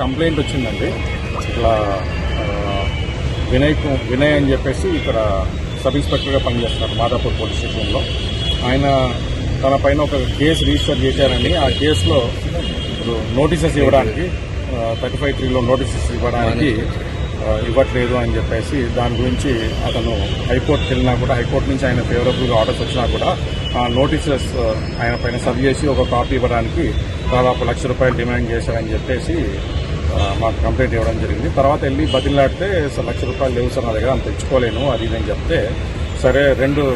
Complaint వచ్చిందండి. ఇట్లా వినయ్ అని చెప్పేసి ఇక్కడ సబ్ ఇన్స్పెక్టర్గా పనిచేస్తున్నారు మాదాపూర్ పోలీస్ స్టేషన్లో. ఆయన తన పైన ఒక కేసు రిజిస్టర్ చేశారని, ఆ కేసులో నోటీసెస్ ఇవ్వడానికి 35(3)లో నోటీసెస్ ఇవ్వడానికి ఇవ్వట్లేదు అని చెప్పేసి దాని గురించి అతను హైకోర్టుకి వెళ్ళినా కూడా హైకోర్టు నుంచి ఆయన ఫేవరబుల్గా ఆర్డర్స్ వచ్చినా కూడా ఆ నోటీసెస్ ఆయన పైన సర్వ్ చేసి ఒక కాపీ ఇవ్వడానికి దాదాపు ₹1,00,000 డిమాండ్ చేశారని చెప్పేసి మాకు కంప్లైంట్ ఇవ్వడం జరిగింది. తర్వాత వెళ్ళి బతిలాడితే ₹1,00,000 లేవు సార్ నా దగ్గర, అంత తెచ్చుకోలేను అది ఇది అని చెప్తే, సరే 2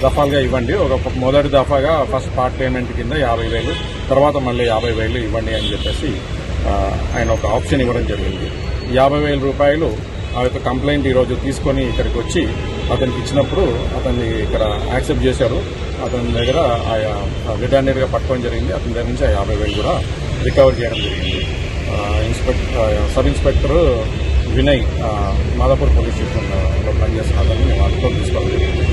దఫాలుగా ఇవ్వండి, ఒక మొదటి దఫాగా ఫస్ట్ పార్ట్ పేమెంట్ కింద 50,000, తర్వాత మళ్ళీ 50,000 ఇవ్వండి అని చెప్పేసి ఆయన ఒక ఆప్షన్ ఇవ్వడం జరిగింది. ₹50,000 ఆ యొక్క కంప్లైంట్ ఈరోజు తీసుకొని ఇక్కడికి వచ్చి అతనికి ఇచ్చినప్పుడు అతన్ని ఇక్కడ యాక్సెప్ట్ చేశారు. అతని దగ్గర రెడ్ హ్యాండెడ్గా పట్టుకోవడం జరిగింది. అతని దగ్గర నుంచి ఆ 50,000 కూడా రికవర్ చేయడం జరిగింది. Sub inspector Vinay Madhapur police స్టేషన్లో పనిచేస్తున్న అతన్ని మేము అదుపులోకి తీసుకోవడం జరిగింది.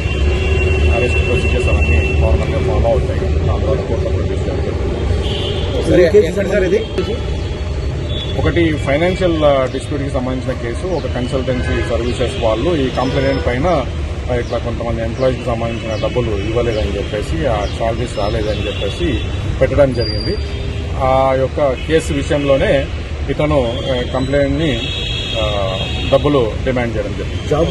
అరెస్ట్ ప్రొసీజర్స్ అవన్నీ నార్మల్గా ఫాలో అవుతాయి. దాని తర్వాత కోర్టులో ప్రొడ్యూస్ చేయడం జరిగింది. ఒకటి ఫైనాన్షియల్ డిస్ప్యూట్కి సంబంధించిన కేసు, ఒక కన్సల్టెన్సీ సర్వీసెస్ వాళ్ళు ఈ కంప్లైంట్ పైన ఇట్లా కొంతమంది ఎంప్లాయీస్కి సంబంధించిన డబ్బులు ఇవ్వలేదని చెప్పేసి, ఆ చార్జెస్ రాలేదని చెప్పేసి పెట్టడం జరిగింది. ఆ యొక్క కేసు విషయంలోనే ఇతను కంప్లైంట్ని డబ్బులు డిమాండ్ చేయడం జరిగింది. జాబ్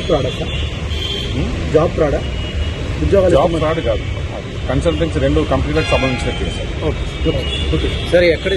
ఫ్రాడ్ కాదు, కన్సల్టెన్సీ 2 కంపెనీలకు సంబంధించిన కేసు. ఓకే సార్, ఎక్కడ